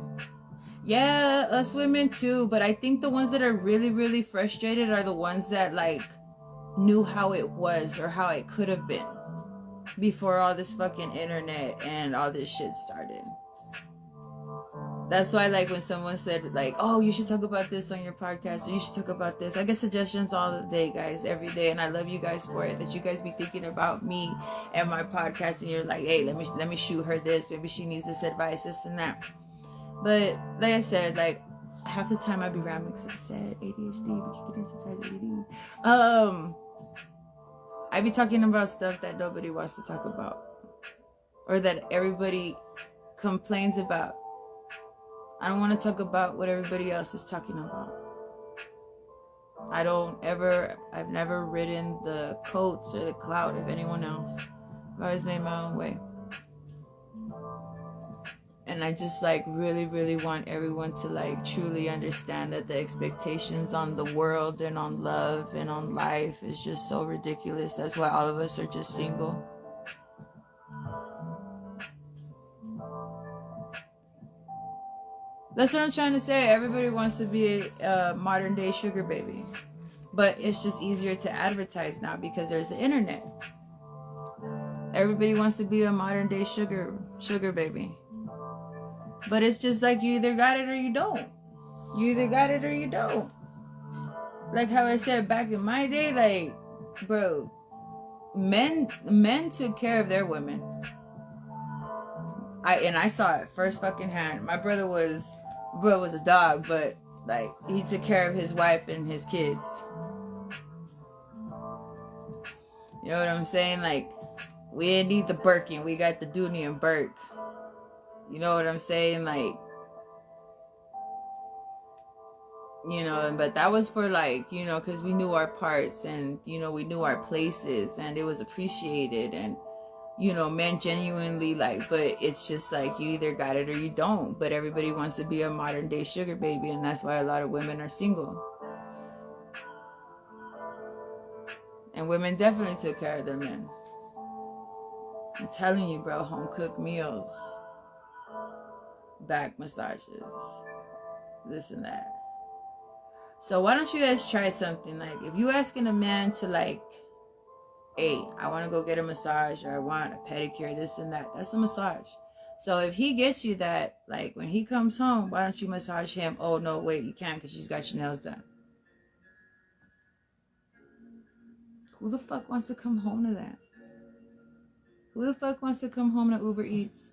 Yeah, us women too, but I think the ones that are really, really frustrated are the ones that like knew how it was or how it could have been before all this fucking internet and all this shit started. That's why, like, when someone said, like, oh, you should talk about this on your podcast, or you should talk about this. I get suggestions all the day, guys, every day, and I love you guys for it, that you guys be thinking about me and my podcast, and you're like, hey, let me shoot her this. Maybe she needs this advice, this and that. But, like I said, like, half the time I be rambling because I said ADHD, but you can sometimes ADD. I be talking about stuff that nobody wants to talk about, or that everybody complains about. I don't want to talk about what everybody else is talking about. I've never ridden the coats or the clout of anyone else. I've always made my own way. And I just like really, really want everyone to like truly understand that the expectations on the world and on love and on life is just so ridiculous. That's why all of us are just single. That's what I'm trying to say. Everybody wants to be a modern day sugar baby. But it's just easier to advertise now because there's the internet. Everybody wants to be a modern day sugar baby. But it's just like you either got it or you don't. You either got it or you don't. Like how I said back in my day, like, bro, men took care of their women. I saw it first fucking hand. My brother was a dog, but like he took care of his wife and his kids. You know what I'm saying? Like, we didn't need the Birkin, we got the Dooney and Burke. You know what I'm saying? Like, you know, but that was for like, you know, because we knew our parts and, you know, we knew our places and it was appreciated and, you know, men genuinely like, but it's just like you either got it or you don't. But everybody wants to be a modern day sugar baby, and that's why a lot of women are single. And women definitely took care of their men. I'm telling you, bro, home cooked meals, back massages, this and that. So why don't you guys try something? Like, if you asking a man to like, hey, I want to go get a massage, or I want a pedicure, this and that, that's a massage. So if he gets you that, like when he comes home, why don't you massage him? Oh no, wait, you can't because she's got your nails done. Who the fuck wants to come home to that? Who the fuck wants to come home to Uber Eats?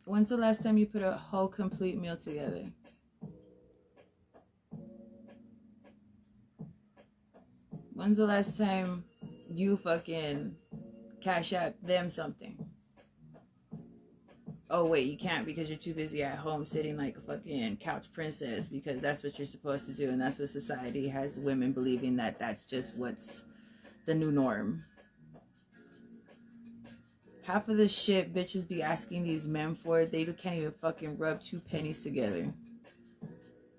When's the last time you put a whole complete meal together? When's the last time you fucking cash out them something? Oh wait, you can't because you're too busy at home sitting like a fucking couch princess, because that's what you're supposed to do, and that's what society has women believing that that's just what's the new norm. Half of the shit bitches be asking these men for, they can't even fucking rub 2 pennies together.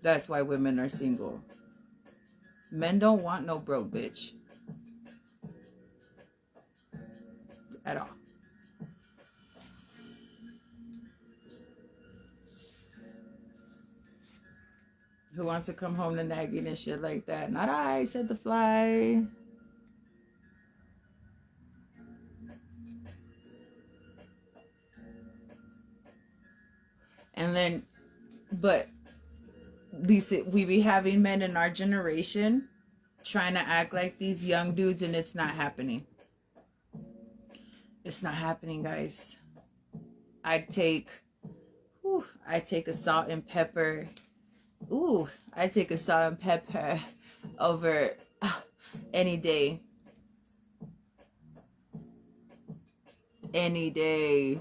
That's why women are single. Men don't want no broke bitch. At all. Who wants to come home to nagging and shit like that? Not I, said the fly. And then, but Lisa, we be having men in our generation trying to act like these young dudes, and it's not happening. It's not happening, guys. I take a salt and pepper. I take a salt and pepper over any day. Any day.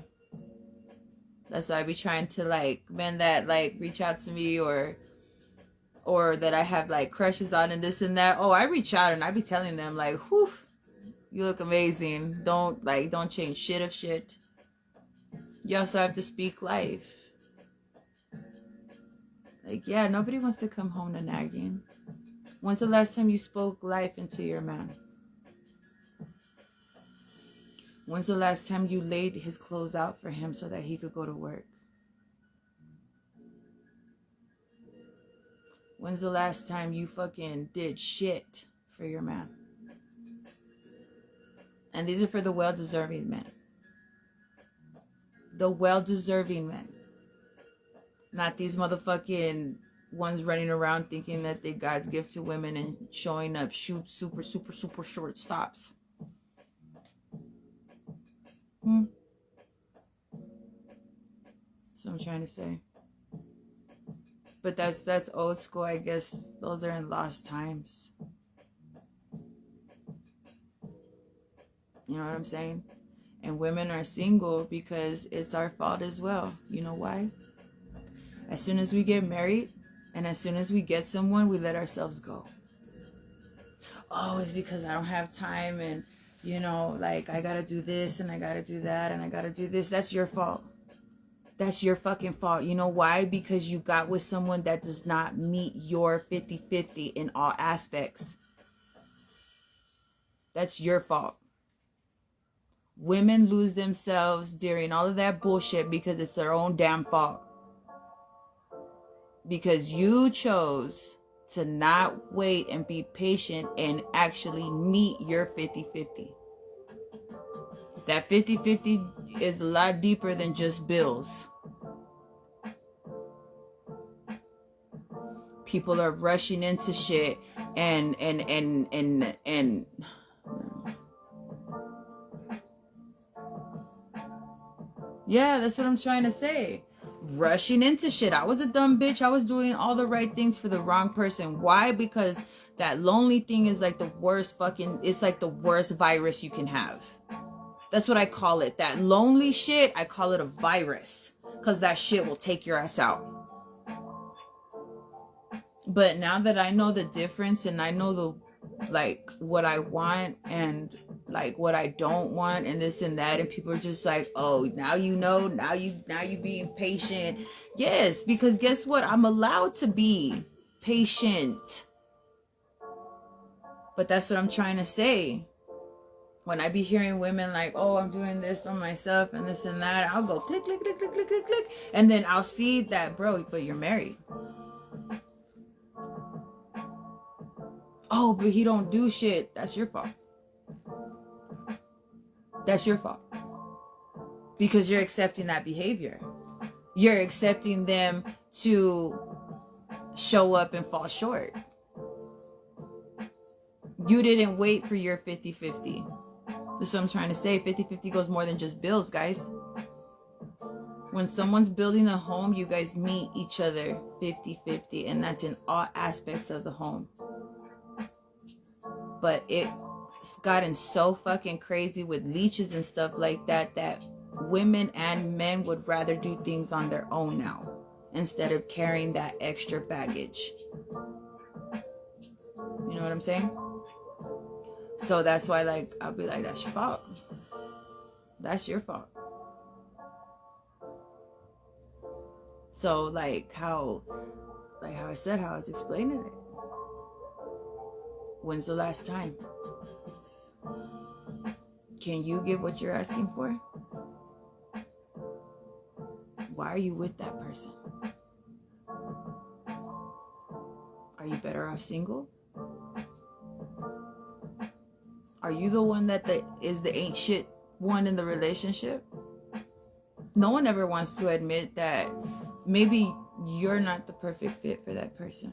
That's why I be trying to like men that like reach out to me or that I have like crushes on and this and that. Oh, I reach out and I be telling them like, whew, you look amazing. Don't change shit of shit. You also have to speak life. Like, yeah, nobody wants to come home to nagging. When's the last time you spoke life into your man? When's the last time you laid his clothes out for him so that he could go to work? When's the last time you fucking did shit for your man? And these are for the well-deserving men. The well-deserving men. Not these motherfucking ones running around thinking that they God's gift to women and showing up shoot super short stops. That's what I'm trying to say. But that's old school, I guess. Those are in lost times. You know what I'm saying? And women are single because it's our fault as well. You know why? As soon as we get married and as soon as we get someone, we let ourselves go. Oh, it's because I don't have time and, you know, like I gotta do this and I gotta do that and I gotta do this. That's your fault. That's your fucking fault. You know why? Because you got with someone that does not meet your 50-50 in all aspects. That's your fault. Women lose themselves during all of that bullshit because it's their own damn fault. Because you chose to not wait and be patient and actually meet your 50-50. That 50-50 is a lot deeper than just bills. People are rushing into shit and yeah, that's what I'm trying to say. Rushing into shit. I was a dumb bitch. I was doing all the right things for the wrong person. Why? Because that lonely thing is like the worst it's like the worst virus you can have. That's what I call it. That lonely shit, I call it a virus. Because that shit will take your ass out. But now that I know the difference and I know what I want and like what I don't want and this and that, and people are just like, oh, now you know, now you being patient. Yes, because guess what? I'm allowed to be patient. But that's what I'm trying to say. When I be hearing women like, oh, I'm doing this by myself and this and that, I'll go click, click, click, click, click, click, click. And then I'll see that, bro, but you're married. Oh, but he don't do shit. That's your fault. That's your fault. Because you're accepting that behavior. You're accepting them to show up and fall short. You didn't wait for your 50-50. That's what I'm trying to say. 50-50 goes more than just bills, guys. When someone's building a home, you guys meet each other 50-50. And that's in all aspects of the home. But it's gotten so fucking crazy with leeches and stuff like that that women and men would rather do things on their own now instead of carrying that extra baggage. You know what I'm saying? So that's why, like, I'll be like, that's your fault. That's your fault. So, like, how like how I said, how I was explaining it. When's the last time? Can you give what you're asking for? Why are you with that person? Are you better off single? Are you the one that is the ain't shit one in the relationship? No one ever wants to admit that maybe you're not the perfect fit for that person.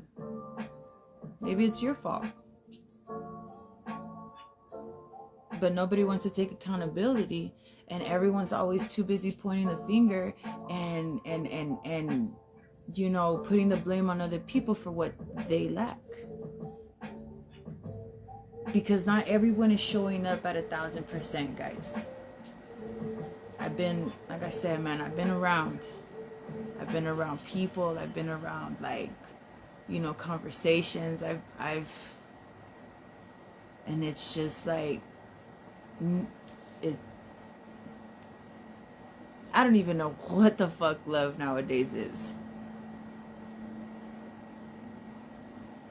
Maybe it's your fault. But nobody wants to take accountability, and everyone's always too busy pointing the finger and you know, putting the blame on other people for what they lack. Because not everyone is showing up at 1,000%, guys. I've been, like I said, man, I've been around people. I've been around, like, you know, conversations. I've and it's just like, I don't even know what the fuck love nowadays is.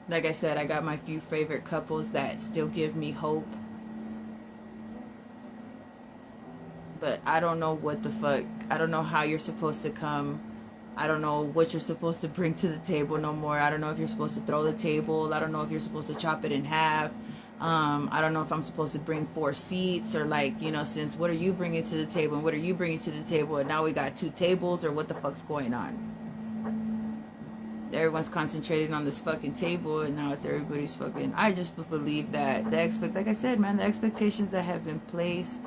Like I said, I got my few favorite couples that still give me hope. But I don't know what the fuck. I don't know how you're supposed to come. I don't know what you're supposed to bring to the table no more. I don't know if you're supposed to throw the table. I don't know if you're supposed to chop it in half. I don't know if I'm supposed to bring 4 seats, or like, you know, since what are you bringing to the table and what are you bringing to the table, and now we got 2 tables, or what the fuck's going on? Everyone's concentrating on this fucking table, and now it's everybody's fucking. I just believe that like I said, man, the expectations that have been placed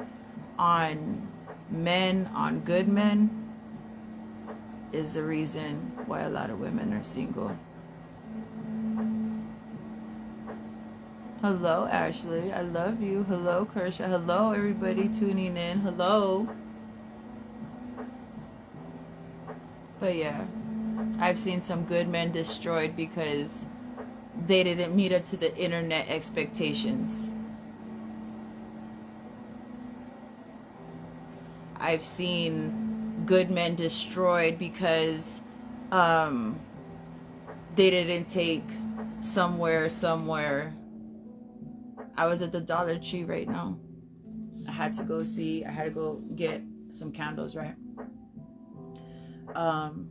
on men, on good men, is the reason why a lot of women are single. Hello, Ashley. I love you. Hello, Kershaw. Hello, everybody tuning in. Hello. But yeah, I've seen some good men destroyed because they didn't meet up to the internet expectations. I've seen good men destroyed because they didn't take somewhere. I was at the Dollar Tree right now. I had to go get some candles, right?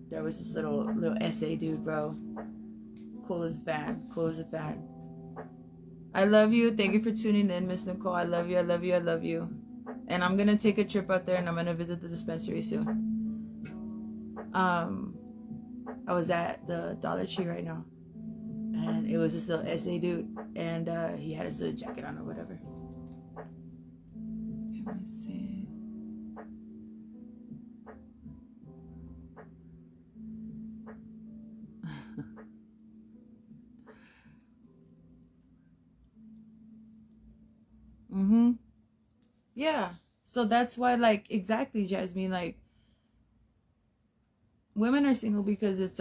There was this little essay dude, bro. Cool as a fan. I love you. Thank you for tuning in, Miss Nicole. I love you. And I'm gonna take a trip out there, and I'm gonna visit the dispensary soon. I was at the Dollar Tree right now, and it was this little essay dude, and he had his little jacket on or whatever. Let me see. Yeah. So that's why, like, exactly, Jasmine, like, women are single because it's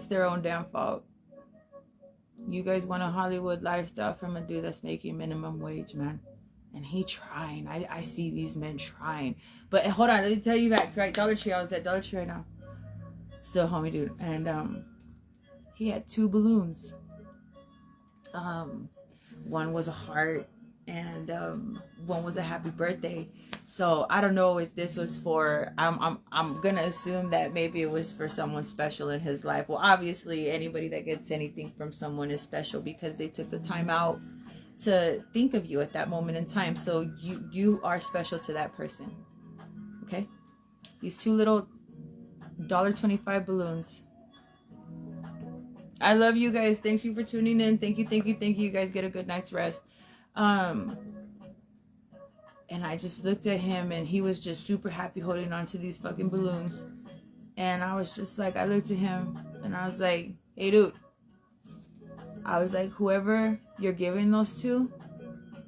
their own damn fault. You guys want a Hollywood lifestyle from a dude that's making minimum wage, man. And he trying. I see these men trying. But hold on, let me tell you back, right? Dollar Tree, I was at Dollar Tree right now. Still homie dude. And he had 2 balloons. One was a heart, and one was a happy birthday. So I don't know if this was for, I'm gonna assume that maybe it was for someone special in his life. Well, obviously anybody that gets anything from someone is special because they took the time out to think of you at that moment in time. So you are special to that person. Okay? These 2 little $1.25 balloons. I love you guys. Thank you for tuning in. Thank you. You guys get a good night's rest. And I just looked at him, and he was just super happy holding on to these fucking balloons. And I was just like, I looked at him, and I was like, hey, dude. I was like, whoever you're giving those to,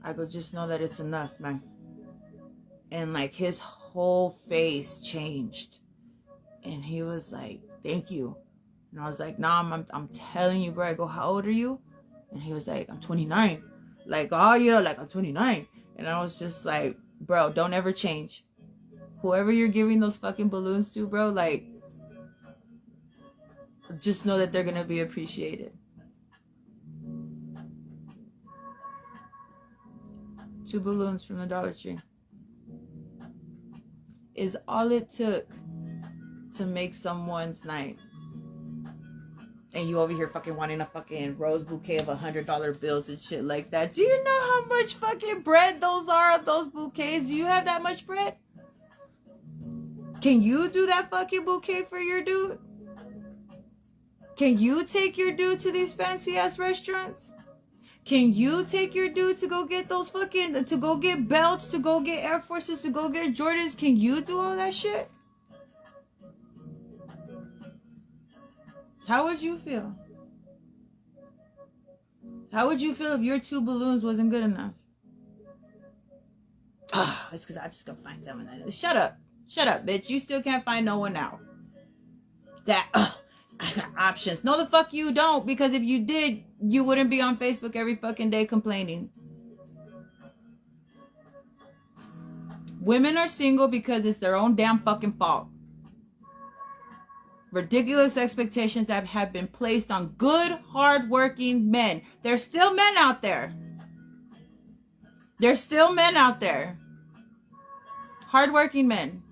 I go, just know that it's enough, man. And like, his whole face changed. And he was like, thank you. And I was like, nah, I'm telling you, bro. I go, how old are you? And he was like, I'm 29. Like, oh, you know, like, I'm 29. And I was just like, bro, don't ever change. Whoever you're giving those fucking balloons to, bro, like, just know that they're going to be appreciated. 2 balloons from the Dollar Tree is all it took to make someone's night. And you over here fucking wanting a fucking rose bouquet of $100 bills and shit like that. Do you know how much fucking bread those are, those bouquets? Do you have that much bread? Can you do that fucking bouquet for your dude? Can you take your dude to these fancy ass restaurants? Can you take your dude to go get those fucking, to go get belts, to go get Air Forces, to go get Jordans? Can you do all that shit? How would you feel? How would you feel if your 2 balloons wasn't good enough? Ah, it's because I just gonna find someone. Shut up, bitch. You still can't find no one now. I got options. No, the fuck you don't. Because if you did, you wouldn't be on Facebook every fucking day complaining. Women are single because it's their own damn fucking fault. Ridiculous expectations that have been placed on good, hardworking men. There's still men out there. There's still men out there. Hardworking men.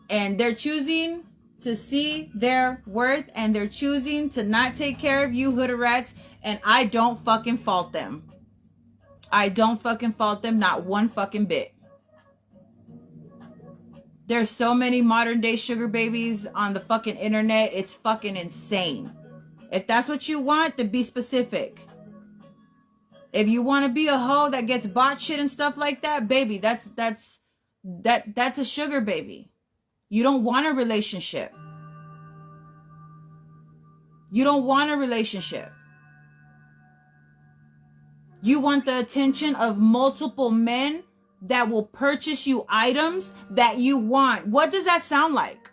And they're choosing to see their worth, and they're choosing to not take care of you hood rats, and I don't fucking fault them. I don't fucking fault them, not one fucking bit. There's so many modern day sugar babies on the fucking internet. It's fucking insane. If that's what you want, then be specific. If you want to be a hoe that gets bought shit and stuff like that, baby, that's a sugar baby. You don't want a relationship. You don't want a relationship. You want the attention of multiple men that will purchase you items that you want. What does that sound like?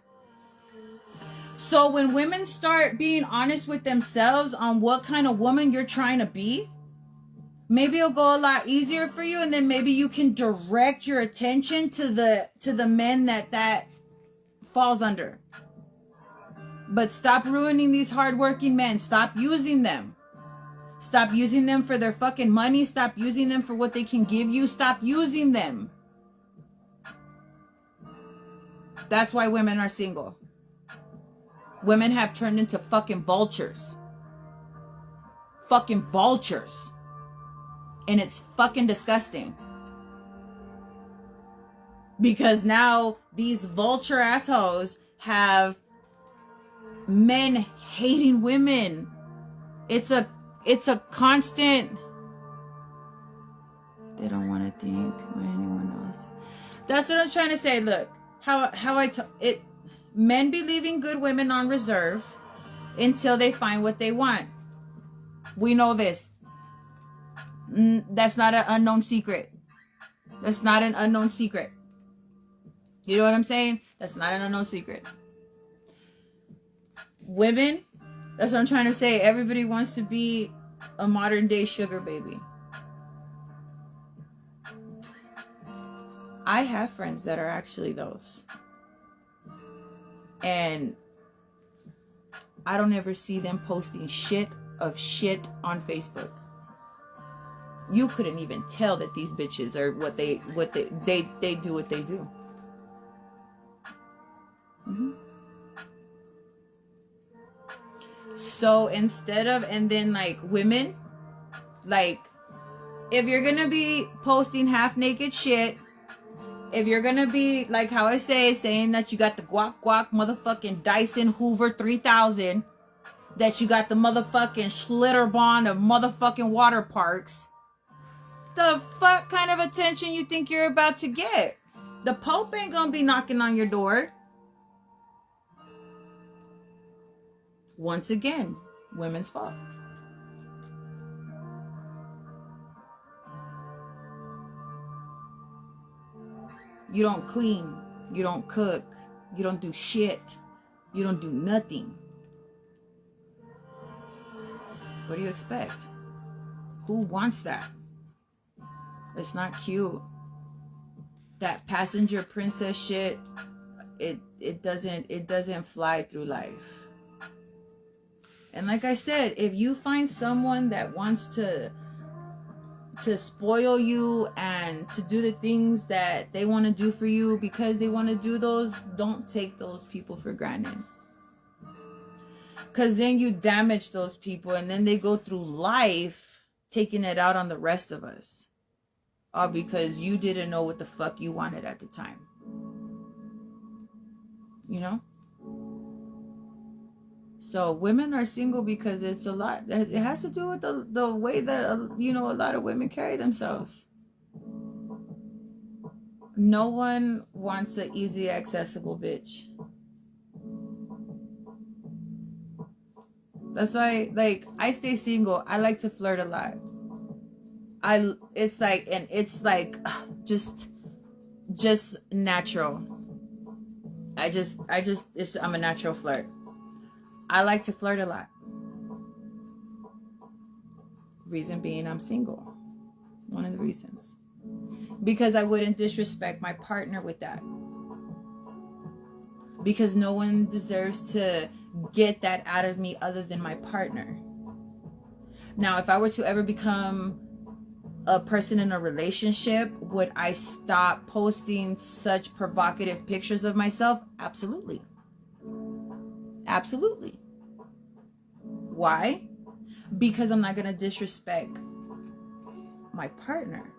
So when women start being honest with themselves on what kind of woman you're trying to be, maybe it'll go a lot easier for you, and then maybe you can direct your attention to the men that falls under. But stop ruining these hardworking men. Stop using them. Stop using them for their fucking money. Stop using them for what they can give you. Stop using them. That's why women are single. Women have turned into fucking vultures. Fucking vultures. And it's fucking disgusting. Because now these vulture assholes have men hating women. It's a constant. They don't want to think what anyone else. That's what I'm trying to say. Look, men be leaving good women on reserve until they find what they want. We know this. That's not an unknown secret. That's not an unknown secret. You know what I'm saying? That's not an unknown secret. Women, that's what I'm trying to say. Everybody wants to be a modern day sugar baby. I have friends that are actually those. And I don't ever see them posting shit on Facebook. You couldn't even tell that these bitches are what they do what they do. Mm-hmm. So instead of, and then like women, like if you're gonna be posting half naked shit, if you're gonna be like how I say, saying that you got the guac motherfucking Dyson Hoover 3000, that you got the motherfucking Schlitterbahn of motherfucking water parks, the fuck kind of attention you think you're about to get? The Pope ain't gonna be knocking on your door. Once again, women's fault. You don't clean. You don't cook. You don't do shit. You don't do nothing. What do you expect? Who wants that? It's not cute. That passenger princess shit, it doesn't fly through life. And like I said, if you find someone that wants to spoil you and to do the things that they want to do for you because they want to do those, don't take those people for granted. Because then you damage those people, and then they go through life taking it out on the rest of us. All because you didn't know what the fuck you wanted at the time. You know? So women are single because it's a lot. It has to do with the way that, you know, a lot of women carry themselves. No one wants an easy, accessible bitch. That's why, like, I stay single. I like to flirt a lot. It's like just natural. I'm a natural flirt. I like to flirt a lot. Reason being, I'm single. One of the reasons. Because I wouldn't disrespect my partner with that. Because no one deserves to get that out of me other than my partner. Now, if I were to ever become a person in a relationship, would I stop posting such provocative pictures of myself? Absolutely. Absolutely. Why? Because I'm not going to disrespect my partner.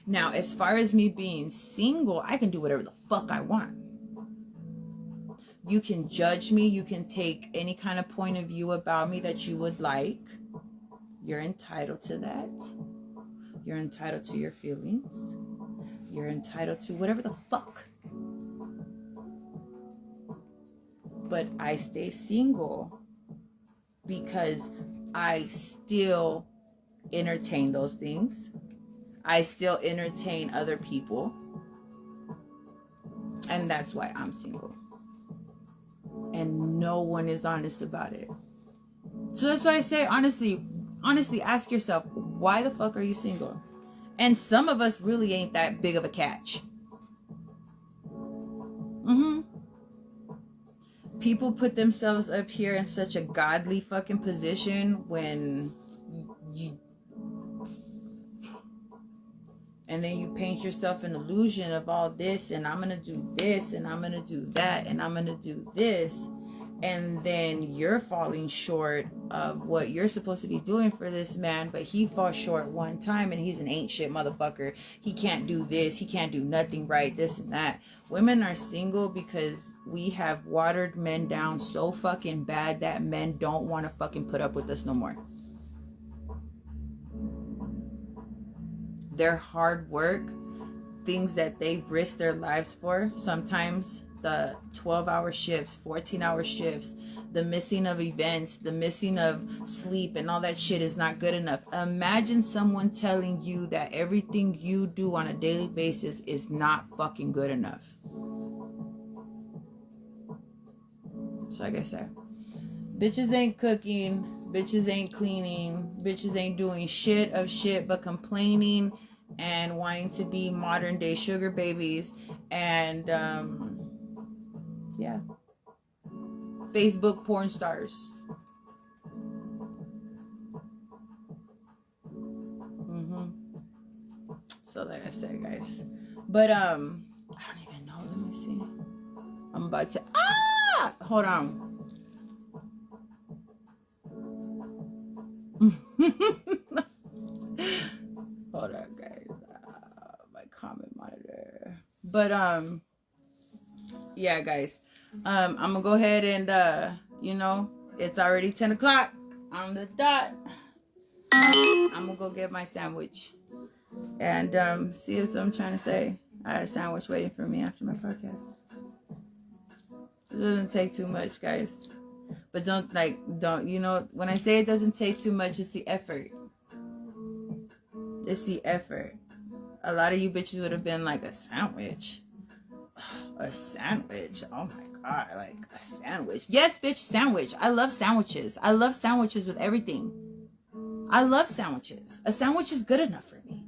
Now, as far as me being single, I can do whatever the fuck I want. You can judge me. You can take any kind of point of view about me that you would like. You're entitled to that. You're entitled to your feelings. You're entitled to whatever the fuck. But I stay single because I still entertain those things. I still entertain other people. And that's why I'm single. And no one is honest about it. So that's why I say, honestly, ask yourself, why the fuck are you single? And some of us really ain't that big of a catch. People put themselves up here in such a godly fucking position when you, and then you paint yourself an illusion of all this, and I'm gonna do this, and I'm gonna do that, and I'm gonna do this, and then you're falling short of what you're supposed to be doing for this man, but he falls short one time and he's an ain't shit motherfucker. He can't do this, he can't do nothing right, this and that. Women are single because we have watered men down so fucking bad that men don't want to fucking put up with us no more. Their hard work, things that they risk their lives for, sometimes the 12-hour shifts, 14-hour shifts, the missing of events, the missing of sleep, and all that shit is not good enough. Imagine someone telling you that everything you do on a daily basis is not fucking good enough. So like I said, bitches ain't cooking, bitches ain't cleaning, bitches ain't doing shit but complaining and wanting to be modern day sugar babies and yeah, Facebook porn stars. So like I said, guys, but I don't even know. Let me see. I'm about to hold on. Hold on, guys. My comment monitor. But yeah, guys. I'm gonna go ahead and you know, it's already 10 o'clock on the dot. I'm gonna go get my sandwich and see what I'm trying to say. I had a sandwich waiting for me after my podcast. It doesn't take too much, guys. But don't, you know, when I say it doesn't take too much, it's the effort. It's the effort. A lot of you bitches would have been like, a sandwich? A sandwich? Oh my God, like a sandwich. Yes, bitch, sandwich. I love sandwiches. I love sandwiches with everything. I love sandwiches. A sandwich is good enough for me.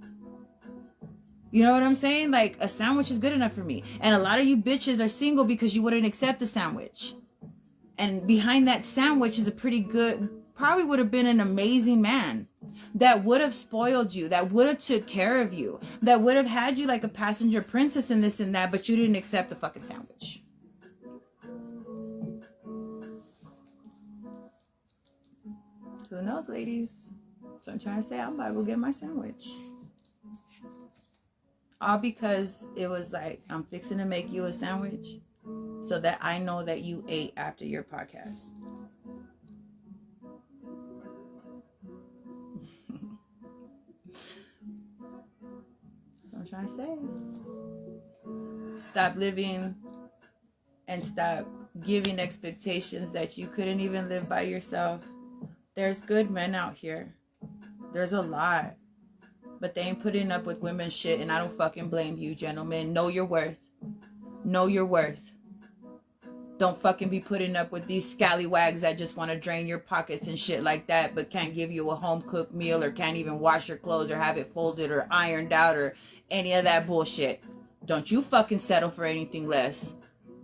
You know what I'm saying? Like, a sandwich is good enough for me. And a lot of you bitches are single because you wouldn't accept a sandwich. And behind that sandwich is a pretty good, probably would have been an amazing man that would have spoiled you, that would have took care of you, that would have had you like a passenger princess and this and that, but you didn't accept the fucking sandwich. Who knows, ladies? So I'm trying to say, I'm about to go get my sandwich. All because it was like, I'm fixing to make you a sandwich so that I know that you ate after your podcast. So I'm trying to say, stop living and stop giving expectations that you couldn't even live by yourself. There's good men out here. There's a lot. But they ain't putting up with women's shit, and I don't fucking blame you, gentlemen. Know your worth. Know your worth. Don't fucking be putting up with these scallywags that just want to drain your pockets and shit like that, but can't give you a home-cooked meal or can't even wash your clothes or have it folded or ironed out or any of that bullshit. Don't you fucking settle for anything less.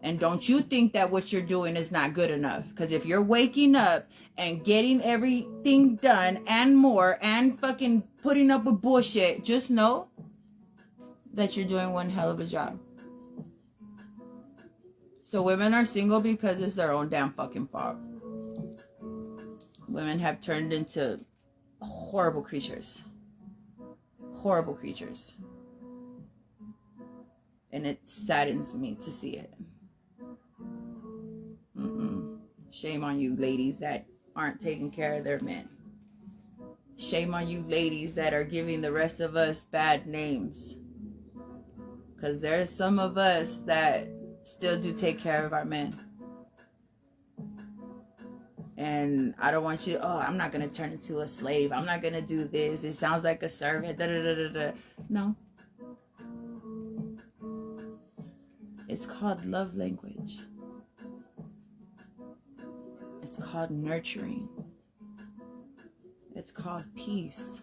And don't you think that what you're doing is not good enough. Because if you're waking up and getting everything done and more and fucking putting up with bullshit, just know that you're doing one hell of a job. So women are single because it's their own damn fucking fault. Women have turned into horrible creatures. Horrible creatures. And it saddens me to see it. Shame on you ladies that aren't taking care of their men. Shame on you ladies that are giving the rest of us bad names. Because there's some of us that still do take care of our men. And I don't want you, I'm not going to turn into a slave. I'm not going to do this. It sounds like a servant. Da, da, da, da, da. No. It's called love language. It's called nurturing. It's called peace.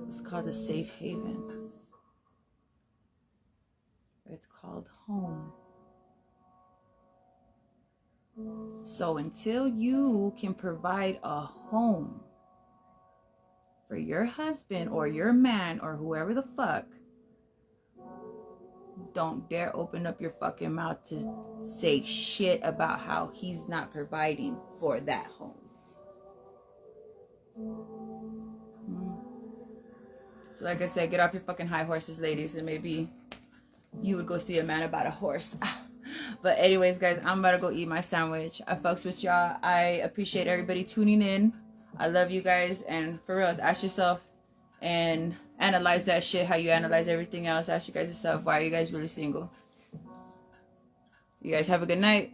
It's called a safe haven. It's called home. So until you can provide a home for your husband or your man or whoever the fuck, don't dare open up your fucking mouth to say shit about how he's not providing for that home. So like I said, get off your fucking high horses, ladies, and maybe you would go see a man about a horse. But anyways, guys, I'm about to go eat my sandwich. I fucks with y'all. I appreciate everybody tuning in. I love you guys. And for real, ask yourself and analyze that shit how you analyze everything else. Ask you guys yourself, why are you guys really single? You guys have a good night.